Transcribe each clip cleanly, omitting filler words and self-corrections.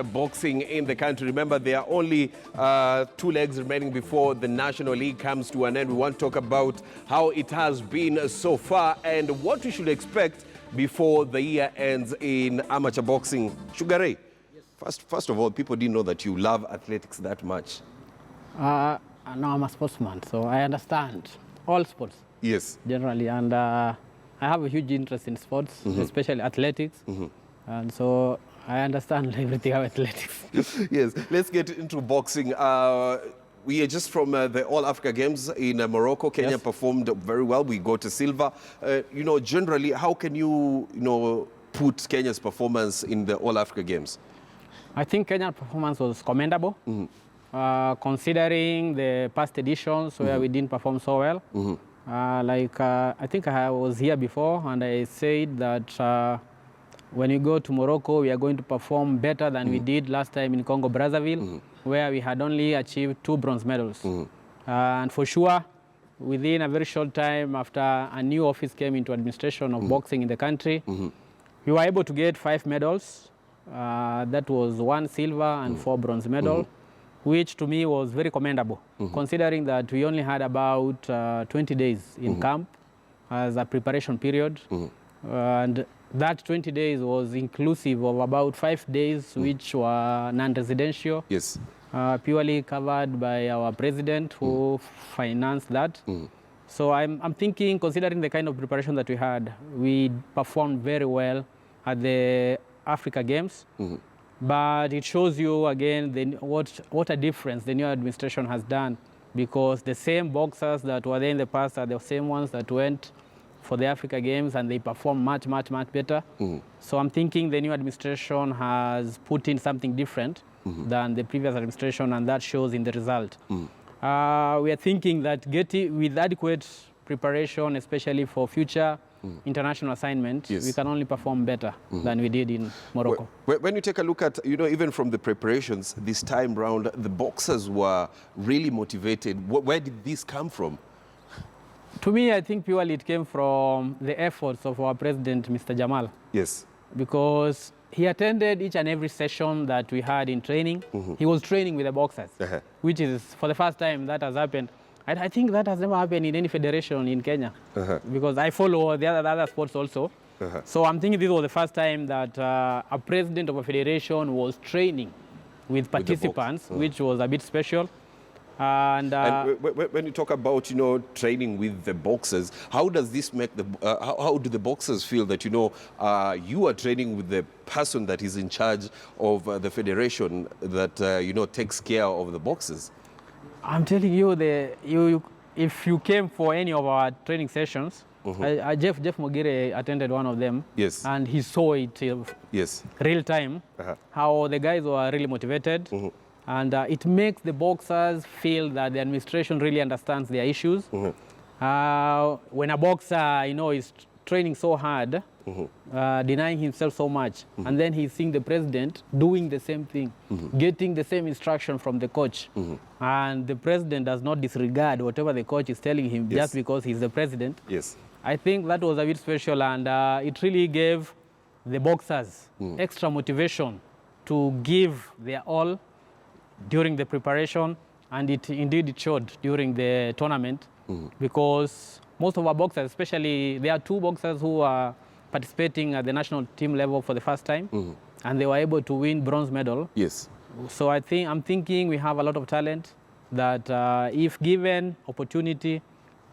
boxing in the country. Remember, there are only 2 legs remaining before the National League comes to an end. We want to talk about how it has been so far and what we should expect before the year ends in amateur boxing. Sugar Ray, yes. First of all, people didn't know that you love athletics that much. No, I'm a sportsman, so I understand all sports. Yes. Generally, and I have a huge interest in sports, especially athletics. And so I understand everything about athletics. Yes, let's get into boxing. We are just from the All Africa Games in Morocco. Kenya performed very well. We got to silver. Generally, how can you, put Kenya's performance in the All Africa Games? I think Kenya's performance was commendable, considering the past editions where we didn't perform so well. I think I was here before, and I said that when we go to Morocco, we are going to perform better than we did last time in Congo-Brazzaville, where we had only achieved 2 bronze medals. And for sure, within a very short time after a new office came into administration of boxing in the country, we were able to get 5 medals. That was 1 silver and 4 bronze medals, which to me was very commendable, considering that we only had about 20 days in camp as a preparation period. And that 20 days was inclusive of about 5 days, which were non-residential, purely covered by our president, who financed that. So I'm thinking, considering the kind of preparation that we had, we performed very well at the Africa Games. But it shows you again what a difference the new administration has done, because the same boxers that were there in the past are the same ones that went for the Africa Games, and they perform much better. So I'm thinking the new administration has put in something different than the previous administration, and that shows in the result. We are thinking that with adequate preparation, especially for future international assignment, we can only perform better than we did in Morocco. When you take a look at, even from the preparations this time round, the boxers were really motivated. Where did this come from? To me, I think purely it came from the efforts of our president, Mr. Jamal. Yes. Because he attended each and every session that we had in training. He was training with the boxers, which is for the first time that has happened. I think that has never happened in any federation in Kenya, because I follow the other sports also. So I'm thinking this was the first time that a president of a federation was training with participants, which was a bit special. And when you talk about training with the boxers, how does this make how do the boxers feel that you are training with the person that is in charge of the federation that takes care of the boxers? I'm telling you, if you came for any of our training sessions, Jeff Mogire attended one of them, and he saw it real time, how the guys were really motivated. And it makes the boxers feel that the administration really understands their issues. When a boxer, is training so hard, denying himself so much, and then he's seeing the president doing the same thing, getting the same instruction from the coach, and the president does not disregard whatever the coach is telling him just because he's the president. I think that was a bit special, and it really gave the boxers extra motivation to give their all during the preparation, and indeed it showed during the tournament, because most of our boxers, especially there are 2 boxers who are participating at the national team level for the first time, and they were able to win bronze medal. So I'm thinking we have a lot of talent that if given opportunity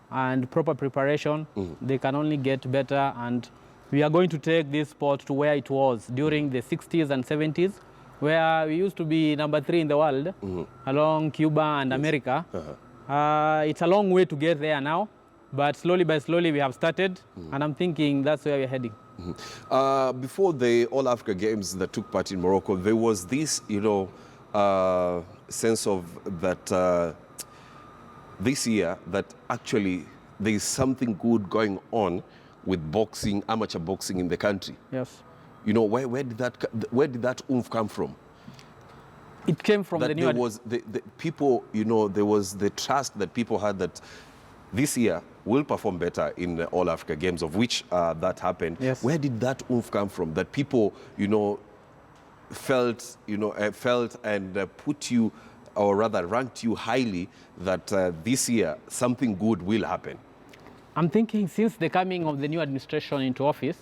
and proper preparation, they can only get better, and we are going to take this sport to where it was during the 60s and 70s, where we used to be number 3 in the world, along Cuba and America. It's a long way to get there now, but slowly by slowly we have started, and I'm thinking that's where we're heading. Before the All Africa Games that took part in Morocco, there was this, sense of that this year that actually there is something good going on with boxing, amateur boxing in the country. Where did that oomph come from? It came from the new... There was the people, there was the trust that people had that this year we'll perform better in the All Africa Games, of which that happened. Where did that oomph come from? That people, felt, felt and put you, or rather ranked you highly that this year something good will happen? I'm thinking since the coming of the new administration into office,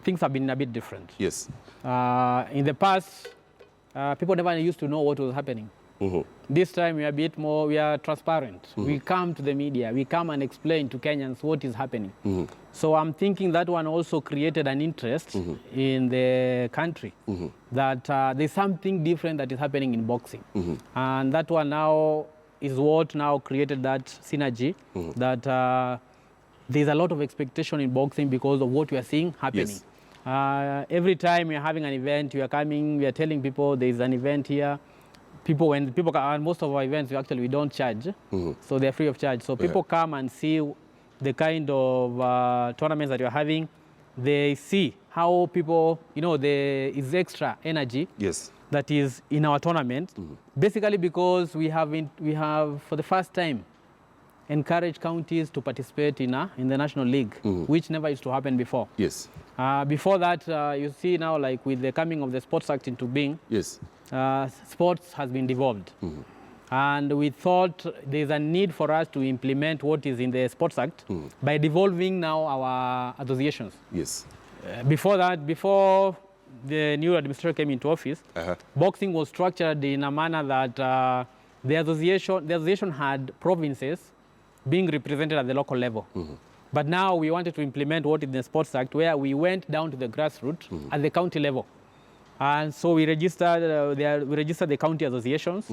things have been a bit different. Yes. In the past, people never used to know what was happening. This time we are a bit more, we are transparent. We come to the media, we come and explain to Kenyans what is happening. So I'm thinking that one also created an interest in the country that there's something different that is happening in boxing. And that one now is what now created that synergy that there's a lot of expectation in boxing because of what we are seeing happening. Yes. Every time we are having an event, we are coming, we are telling people there's an event here. When people come, most of our events, we don't charge, so they're free of charge. So people come and see the kind of tournaments that you're having. They see how people, there is extra energy that is in our tournament. Basically because we have for the first time encouraged counties to participate in the National League, which never used to happen before. Yes. Before that, you see now, like with the coming of the Sports Act into being, sports has been devolved. And we thought there's a need for us to implement what is in the Sports Act by devolving now our associations. Yes. Before that, before the new administration came into office, boxing was structured in a manner that the association had provinces being represented at the local level. But now we wanted to implement what is in the Sports Act, where we went down to the grassroots at the county level. And so we registered the county associations.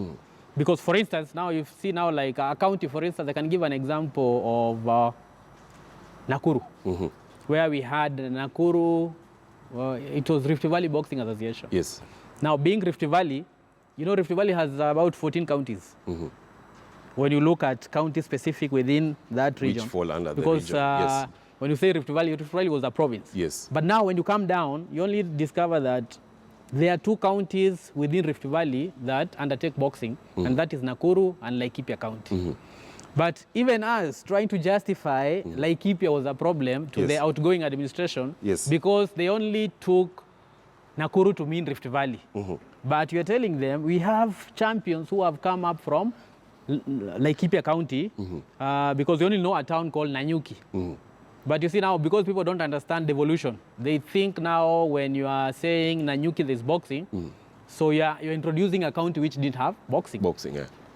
Because, for instance, now you see now like a county, for instance, I can give an example of Nakuru, where we had Nakuru, it was Rift Valley Boxing Association. Yes. Now, being Rift Valley, Rift Valley has about 14 counties. When you look at county specific within that region. Which fall under because, the region. Yes. When you say Rift Valley was a province. Yes. But now when you come down, you only discover that there are 2 counties within Rift Valley that undertake boxing, and that is Nakuru and Laikipia County. But even us trying to justify Laikipia was a problem to the outgoing administration because they only took Nakuru to mean Rift Valley. But you're telling them we have champions who have come up from Laikipia County because they only know a town called Nanyuki. But you see now, because people don't understand devolution, they think now when you are saying Nanyuki there's boxing, so you're introducing a county which didn't have boxing.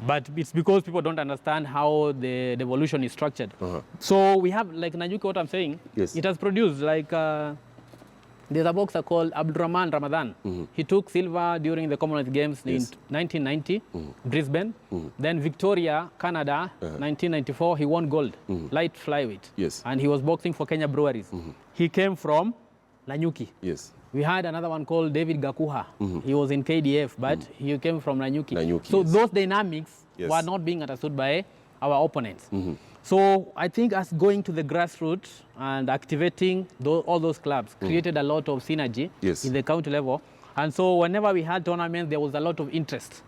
But it's because people don't understand how the devolution is structured. So we have, like Nanyuki, what I'm saying, it has produced like, there's a boxer called Abdurrahman Ramadan. He took silver during the Commonwealth Games in 1990, Brisbane. Then Victoria, Canada, 1994, he won gold, light flyweight. And he was boxing for Kenya Breweries. He came from Nanyuki. We had another one called David Gakuha. He was in KDF, but he came from Nanyuki. So those dynamics were not being understood by our opponents. So I think us going to the grassroots and activating all those clubs created a lot of synergy in the county level. And so whenever we had tournaments, there was a lot of interest.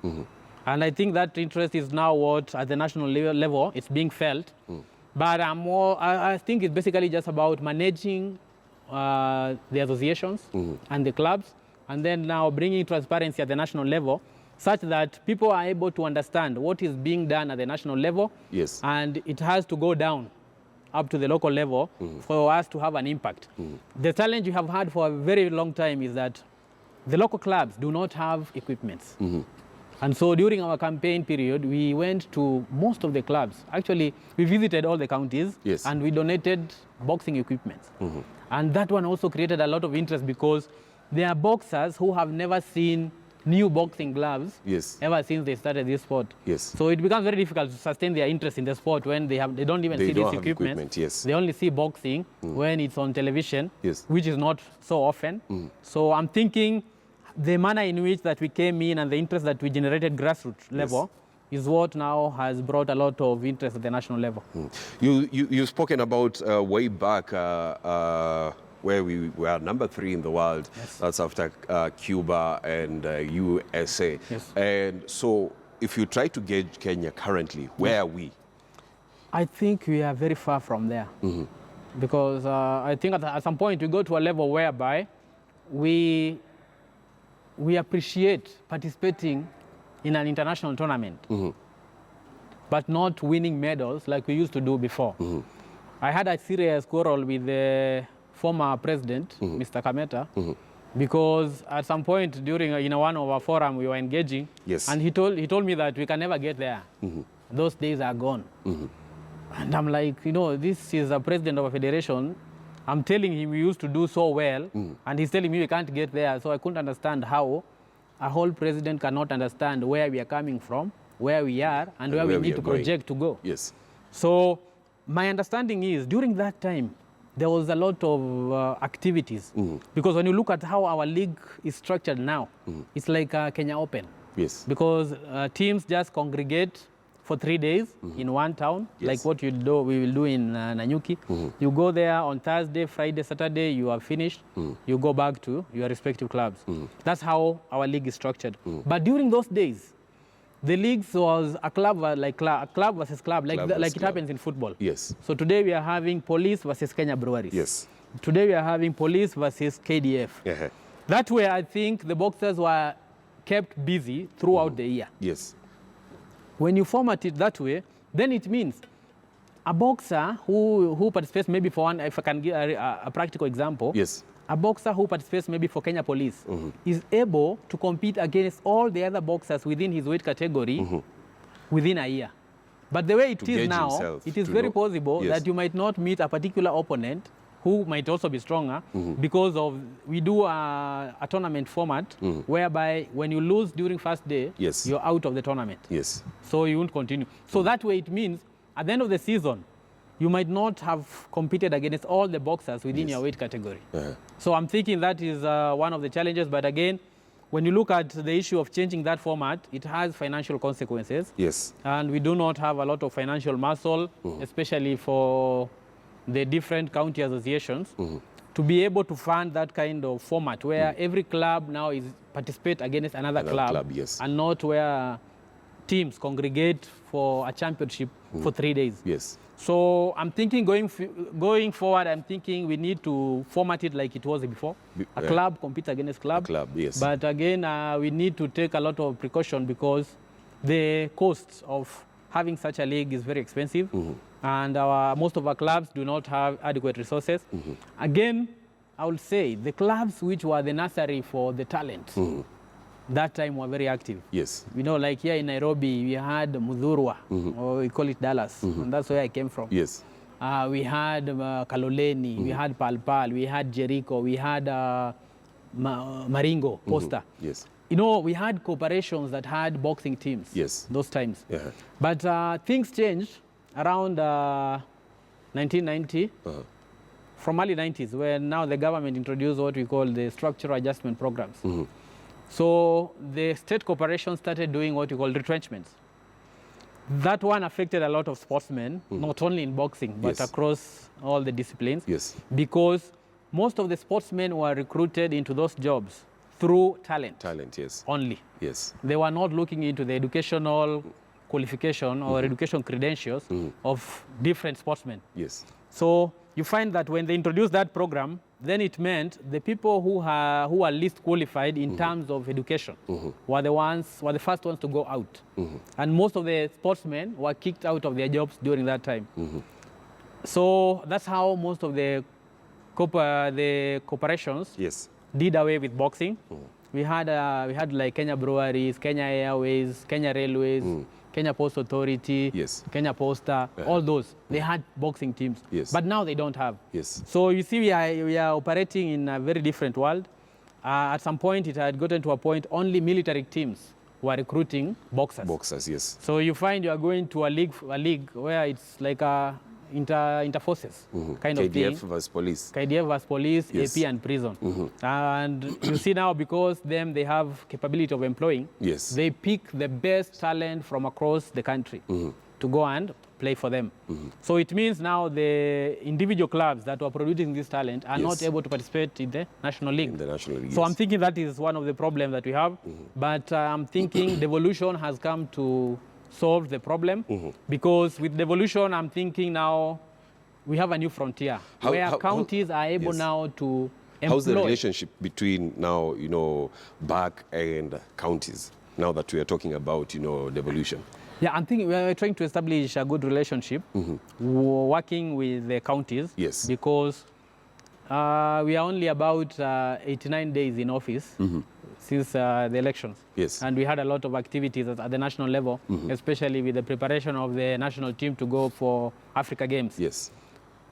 And I think that interest is now what, at the national level, it's being felt. But I think it's basically just about managing the associations and the clubs, and then now bringing transparency at the national level, such that people are able to understand what is being done at the national level, and it has to go down up to the local level for us to have an impact. The challenge we have had for a very long time is that the local clubs do not have equipments. And so during our campaign period, we went to most of the clubs. Actually, we visited all the counties and we donated boxing equipment. And that one also created a lot of interest because there are boxers who have never seen new boxing gloves ever since they started this sport. So it becomes very difficult to sustain their interest in the sport when they don't even see this equipment. They only see boxing when it's on television, which is not so often. So I'm thinking the manner in which that we came in and the interest that we generated grassroots level is what now has brought a lot of interest at the national level. You've spoken about way back where we were number 3 in the world. That's after Cuba and USA. And so if you try to gauge Kenya currently, where are we? I think we are very far from there. Because I think at some point we go to a level whereby we we appreciate participating in an international tournament, but not winning medals like we used to do before. I had a serious quarrel with the former president, Mr. Kameta, because at some point during in one of our forum we were engaging, and he told me that we can never get there. Those days are gone. And I'm like, you know, this is a president of a federation. I'm telling him we used to do so well, and he's telling me we can't get there. So I couldn't understand how a whole president cannot understand where we are coming from, where we are, and where we need to project to go. Yes. So my understanding is during that time, there was a lot of activities. Because when you look at how our league is structured now, it's like Kenya Open. Yes. Because teams just congregate for 3 days in one town, like what we will do in Nanyuki. You go there on Thursday, Friday, Saturday, you are finished. You go back to your respective clubs. That's how our league is structured. But during those days, the leagues was a club versus club, like it happens in football. Yes. So today we are having Police versus Kenya Breweries. Yes. Today we are having Police versus KDF. That way, I think the boxers were kept busy throughout the year. Yes. When you format it that way, then it means a boxer who participates maybe for one, if I can give a practical example, yes, a boxer who participates maybe for Kenya Police is able to compete against all the other boxers within his weight category within a year. But the way it is now, it is very possible that you might not meet a particular opponent who might also be stronger because of we do a tournament format whereby when you lose during first day, you're out of the tournament. Yes. So you won't continue. So that way it means at the end of the season, you might not have competed against all the boxers within your weight category. So I'm thinking that is one of the challenges. But again, when you look at the issue of changing that format, it has financial consequences. Yes. And we do not have a lot of financial muscle, especially for the different county associations, to be able to fund that kind of format where every club now is participate against another club and not where teams congregate for a championship for 3 days. Yes. So I'm thinking going forward, I'm thinking we need to format it like it was before. A club competes against club. Yes. But again, we need to take a lot of precaution because the cost of having such a league is very expensive. And most of our clubs do not have adequate resources. Again, I would say the clubs which were the nursery for the talent, that time were very active. Yes. You know, like here in Nairobi, we had Mudhurwa, or we call it Dallas, and that's where I came from. Yes. We had Kaloleni, we had Palpal, we had Jericho, we had Maringo, Posta. Yes. You know, we had corporations that had boxing teams. Yes. Those times. But things changed around 1990, from early 90s, where now the government introduced what we call the structural adjustment programs. So the state corporations started doing what we call retrenchments. That one affected a lot of sportsmen, not only in boxing, but across all the disciplines. Yes. Because most of the sportsmen were recruited into those jobs through talent. Talent, yes. Only. Yes. They were not looking into the educational qualification or education credentials of different sportsmen. Yes. So you find that when they introduced that program, then it meant the people who are least qualified in terms of education were the first ones to go out. And most of the sportsmen were kicked out of their jobs during that time. So that's how most of the corporations did away with boxing. We had like Kenya Breweries, Kenya Airways, Kenya Railways, Kenya Post Authority, Kenya Posta, all those. They had boxing teams, but now they don't have. So you see, we are operating in a very different world. At some point, it had gotten to a point only military teams were recruiting boxers. Boxers, yes. So you find you are going to a league where it's like a inter-forces kind of thing. KDF versus police. KDF versus police, AP and prison. And you see now, because they have capability of employing, they pick the best talent from across the country to go and play for them. So it means now the individual clubs that were producing this talent are not able to participate in the National League. So I'm thinking that is one of the problems that we have. But I'm thinking devolution has come to solve the problem, because with devolution, I'm thinking now we have a new frontier where counties are able now to How's the employ. relationship between now, BAC and counties, now that we are talking about, devolution? Yeah, I'm thinking we're trying to establish a good relationship, working with the counties. Yes. Because we are only about 89 days in office since the elections. Yes. And we had a lot of activities at the national level, especially with the preparation of the national team to go for Africa Games. Yes.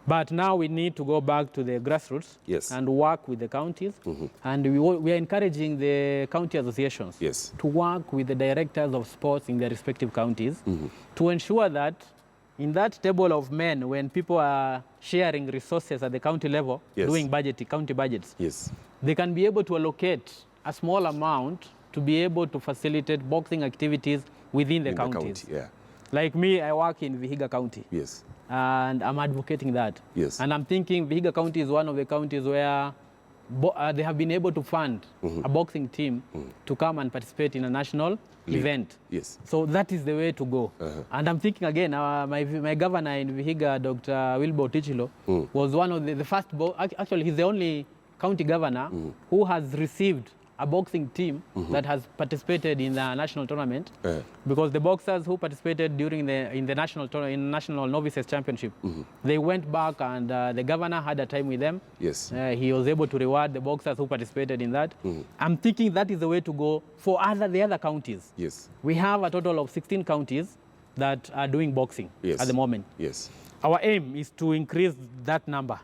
But now we need to go back to the grassroots Yes. and work with the counties. And we are encouraging the county associations Yes. to work with the directors of sports in their respective counties to ensure that in that table of men, when people are sharing resources at the county level, Yes. doing county budgets, Yes. they can be able to allocate a small amount to be able to facilitate boxing activities within the In counties. the county, yeah. Like me, I work in Vihiga County. Yes. And I'm advocating that. Yes. And I'm thinking Vihiga County is one of the counties where they have been able to fund a boxing team to come and participate in a national event. Yes. So that is the way to go. And I'm thinking again, my governor in Vihiga, Dr. Wilbur Tichilo, was one of the first, actually he's the only county governor who has received a boxing team that has participated in the national tournament, because the boxers who participated during in the national novices championship, they went back and the governor had a time with them. Yes. He was able to reward the boxers who participated in that. I'm thinking that is the way to go for the other counties. Yes. We have a total of 16 counties that are doing boxing at the moment. Yes. Our aim is to increase that number.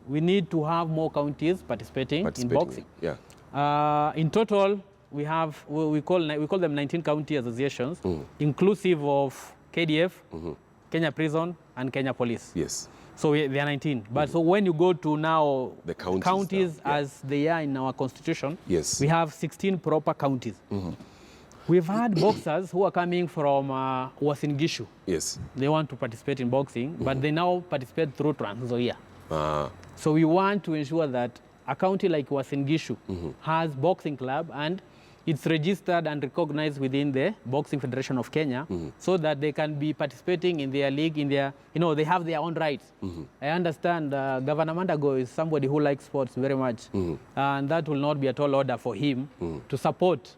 We need to have more counties participating in boxing. Yeah. In total, we call them 19 county associations, inclusive of KDF, Kenya Prison, and Kenya Police. Yes. So they are 19. But so when you go to now The counties now, as they are in our constitution, Yes. we have 16 proper counties. We've had boxers who are coming from Uasin Gishu. Yes. They want to participate in boxing, but they now participate through Trans Nzoia. Ah. So we want to ensure that a county like Uasin Gishu has boxing club and it's registered and recognized within the Boxing Federation of Kenya, so that they can be participating in their league, they have their own rights. I understand Governor Mandago is somebody who likes sports very much, and that will not be a tall order for him to support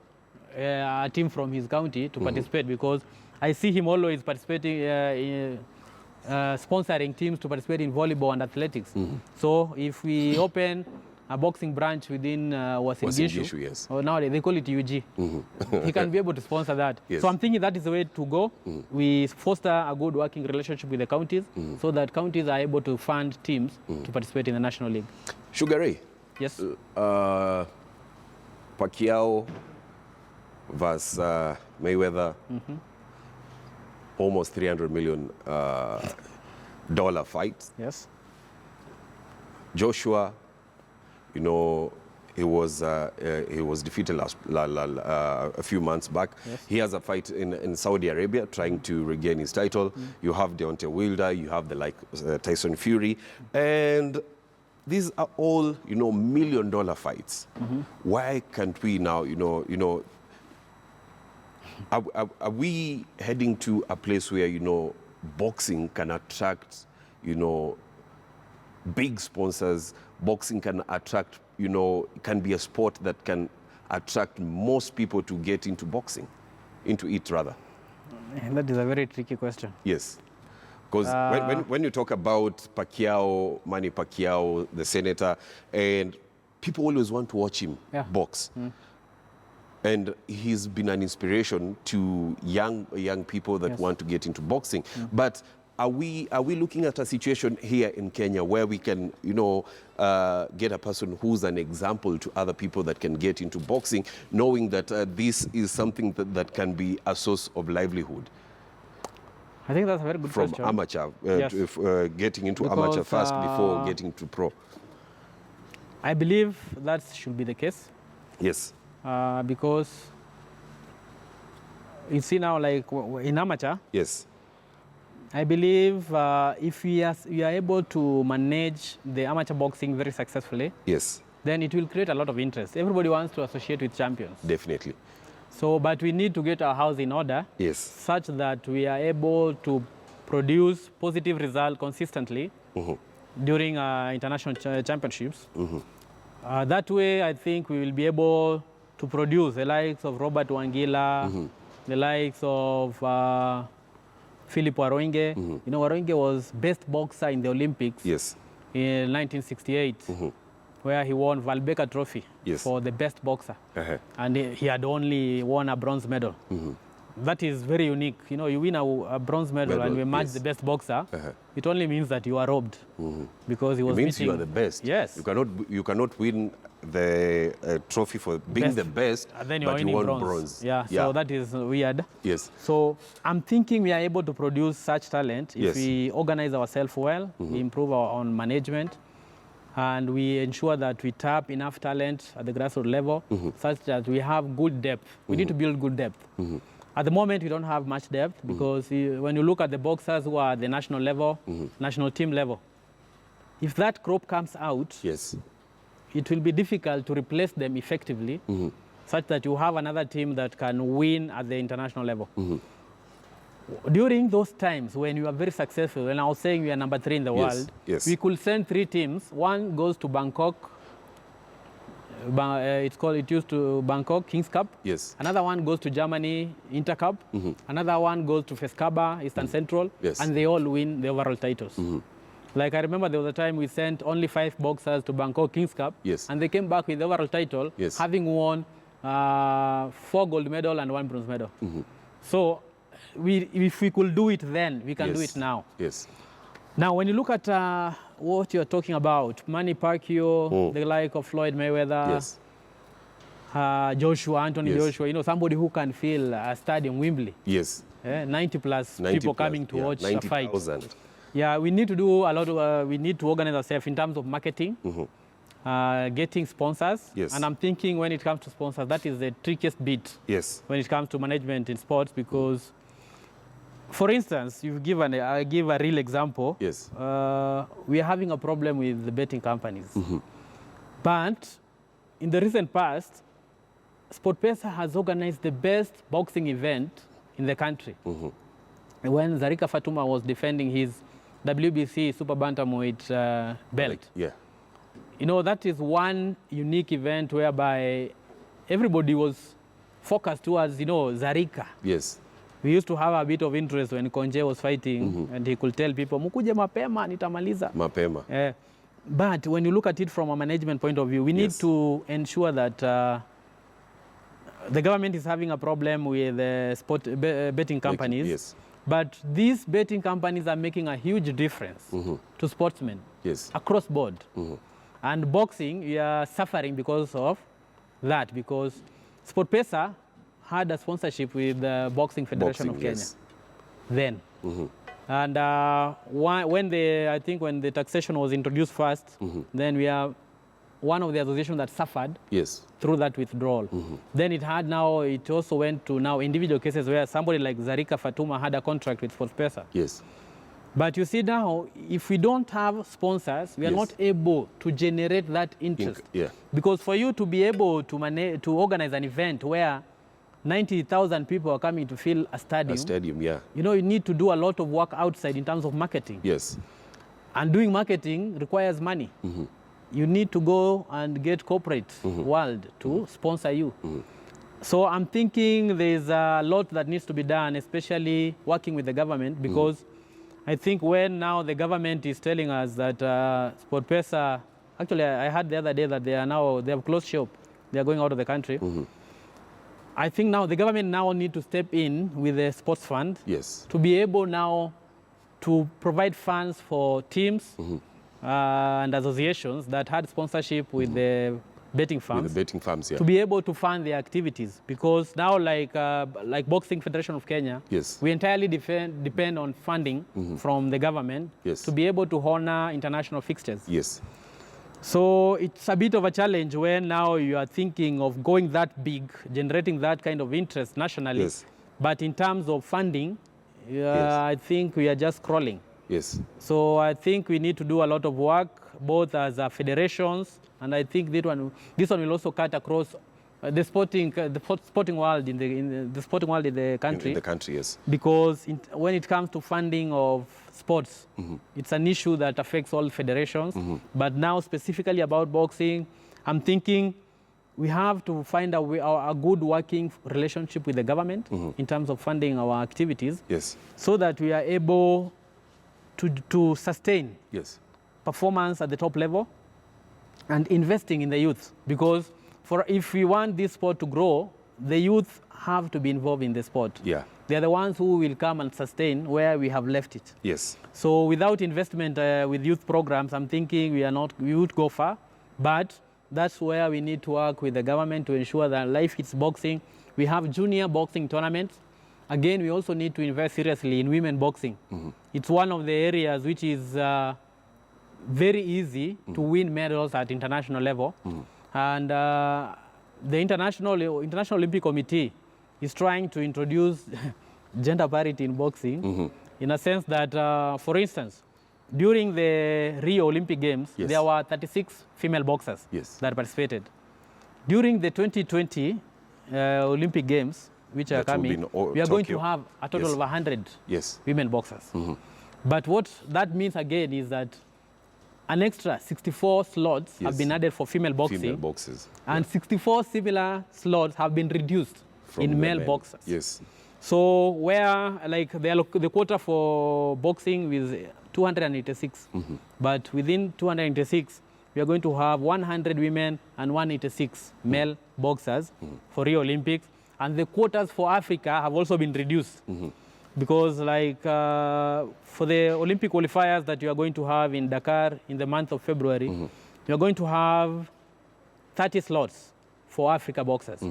a team from his county to participate, because I see him always participating sponsoring teams to participate in volleyball and athletics. So if we open a boxing branch within Uasin Gishu, yes. or nowadays they call it UG, he can be able to sponsor that. Yes. So I'm thinking that is the way to go. We foster a good working relationship with the counties, so that counties are able to fund teams to participate in the National League. Sugar Ray. Yes. Pacquiao versus Mayweather. Almost $300 million fight. Yes. Joshua, he was defeated a few months back. Yes. He has a fight in Saudi Arabia trying to regain his title. You have Deontay Wilder, you have Tyson Fury, and these are all $1 million fights. Why can't we now are we heading to a place where boxing can attract big sponsors? Boxing can attract can be a sport that can attract most people to get into boxing, into it rather. That is a very tricky question. Yes, because when you talk about Pacquiao, Manny Pacquiao, the senator, and people always want to watch him box. And he's been an inspiration to young people that want to get into boxing. But are we looking at a situation here in Kenya where we can, get a person who's an example to other people that can get into boxing, knowing that this is something that can be a source of livelihood? I think that's a very good question. From amateur, getting into Because, amateur first before getting to pro. I believe that should be the case. Yes. Because you see now, like in amateur, Yes. I believe if we are able to manage the amateur boxing very successfully, Yes. then it will create a lot of interest. Everybody wants to associate with champions. Definitely. So, but we need to get our house in order, Yes. such that we are able to produce positive results consistently during international championships. That way, I think we will be able to produce the likes of Robert Wangila, the likes of Philip Waroinge. You know, Waroinge was best boxer in the Olympics in 1968, where he won Valbeka Trophy for the best boxer. And he had only won a bronze medal. That is very unique. You know, you win a bronze medal and you match the best boxer, it only means that you are robbed. Because he was It means beating, you are the best. Yes. You cannot win the trophy for being the best, and then but you won bronze. Yeah, so that is weird. Yes. So I'm thinking we are able to produce such talent if we organize ourselves well, we improve our own management, and we ensure that we tap enough talent at the grassroots level such that we have good depth. We need to build good depth. At the moment, we don't have much depth because when you look at the boxers who are at the national level, national team level, if that crop comes out, it will be difficult to replace them effectively such that you have another team that can win at the international level. During those times when you are very successful, when I was saying we are number 3 in the world, we could send 3 teams. One goes to Bangkok. It used to Bangkok Kings Cup. Another one goes to Germany Inter Cup. Another one goes to Feskaba Eastern Central, and they all win the overall titles. Like I remember there was a time we sent only 5 boxers to Bangkok Kings Cup, and they came back with the overall title, having won 4 gold medal and 1 bronze medal. So if we could do it then, we can do it now. Now, when you look at what you're talking about, Manny Pacquiao, the like of Floyd Mayweather, Joshua, Anthony Joshua, you know, somebody who can fill a stadium, Wembley. 90 plus people coming to watch a fight. Yeah, we need to do a lot of, we need to organize ourselves in terms of marketing, getting sponsors. And I'm thinking when it comes to sponsors, that is the trickiest bit when it comes to management in sports because for instance, I give a real example. We are having a problem with the betting companies. But in the recent past, SportPesa has organized the best boxing event in the country. When Zarika Fatuma was defending his WBC Super Bantamweight belt. You know, that is one unique event whereby everybody was focused towards, you know, Zarika. We used to have a bit of interest when Konje was fighting, and he could tell people, mukuje mapema, nitamaliza. Mapema. But when you look at it from a management point of view, we need to ensure that the government is having a problem with betting companies. But these betting companies are making a huge difference to sportsmen across board. And boxing, we are suffering because of that, because SportPesa had a sponsorship with the Boxing Federation of Kenya then. And I think when the taxation was introduced first, then we are one of the associations that suffered through that withdrawal. Then it also went to now individual cases where somebody like Zarika Fatuma had a contract with SportPesa. But you see now, if we don't have sponsors, we are not able to generate that interest. Because for you to be able to organize an event where 90,000 people are coming to fill a stadium. You know, you need to do a lot of work outside in terms of marketing. And doing marketing requires money. You need to go and get corporate world to sponsor you. So I'm thinking there's a lot that needs to be done, especially working with the government, because I think when now the government is telling us that SportPesa, actually I heard the other day that they have closed shop. They are going out of the country. I think now the government now need to step in with a sports fund to be able now to provide funds for teams and associations that had sponsorship with the betting firms, to be able to fund their activities. Because now, like Boxing Federation of Kenya, we entirely depend on funding from the government to be able to honor international fixtures. So it's a bit of a challenge when now you are thinking of going that big, generating that kind of interest nationally. But in terms of funding, I think we are just crawling. So I think we need to do a lot of work, both as federations, and I think this one will also cut across the sporting world in the country. Because when it comes to funding of sports, it's an issue that affects all federations. But now specifically about boxing, I'm thinking we have to find a good working relationship with the government in terms of funding our activities, so that we are able to sustain performance at the top level and investing in the youth. Because if we want this sport to grow, the youth have to be involved in the sport. They are the ones who will come and sustain where we have left it. So without investment with youth programs, I'm thinking we would go far. But that's where we need to work with the government to ensure that Life Hits Boxing, we have junior boxing tournaments. Again, we also need to invest seriously in women boxing. It's one of the areas which is very easy to win medals at international level. And the International Olympic Committee is trying to introduce gender parity in boxing, in a sense that, for instance, during the Rio Olympic Games, there were 36 female boxers that participated. During the 2020 Olympic Games, which are coming, we are going to have a total of 100 women boxers. But what that means again is that an extra 64 slots have been added for female boxing, and 64 similar slots have been reduced in male boxers. So where like the quota for boxing is 286, but within 286, we are going to have 100 women and 186 male boxers for Rio Olympics. And the quotas for Africa have also been reduced because like for the Olympic qualifiers that you are going to have in Dakar in the month of February, you are going to have 30 slots for Africa boxers.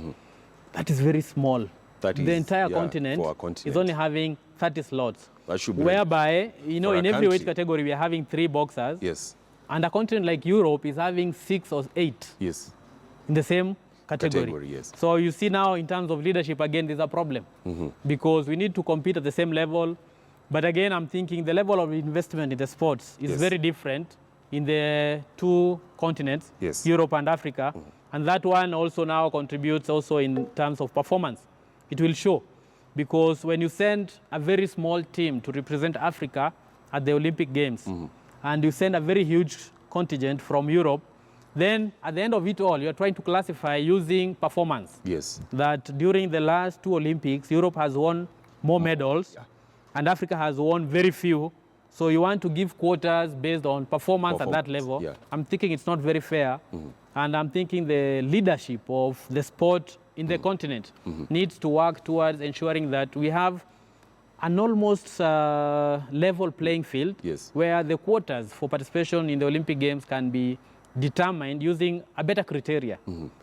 That is very small. The entire continent is only having 30 slots. Whereby, you know, in every weight category, we are having 3 boxers. And a continent like Europe is having 6 or 8 in the same category. So you see now in terms of leadership, again, there's a problem because we need to compete at the same level. But again, I'm thinking the level of investment in the sports is very different in the 2 continents, Europe and Africa. And that one also now contributes also in terms of performance. It will show, because when you send a very small team to represent Africa at the Olympic Games, and you send a very huge contingent from Europe, then at the end of it all, you're trying to classify using performance. That during the last 2 Olympics, Europe has won more medals, and Africa has won very few. So you want to give quotas based on performance at that level. I'm thinking it's not very fair. And I'm thinking the leadership of the sport in the continent needs to work towards ensuring that we have an almost level playing field where the quotas for participation in the Olympic Games can be determined using a better criteria,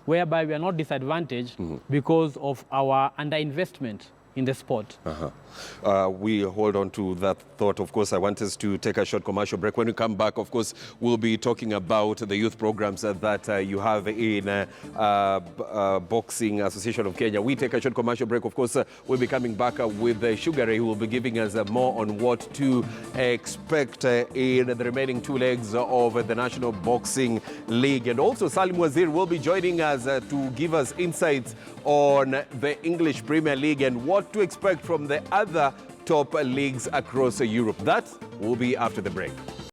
whereby we are not disadvantaged because of our underinvestment in the sport. We hold on to that thought. Of course, I want us to take a short commercial break. When we come back, of course, we'll be talking about the youth programs that you have in Boxing Association of Kenya. We take a short commercial break. Of course, we'll be coming back with Sugar Ray, who will be giving us more on what to expect in the remaining 2 legs of the National Boxing League. And also, Salim Wazir will be joining us to give us insights on the English Premier League and what to expect from the other top leagues across Europe. That will be after the break.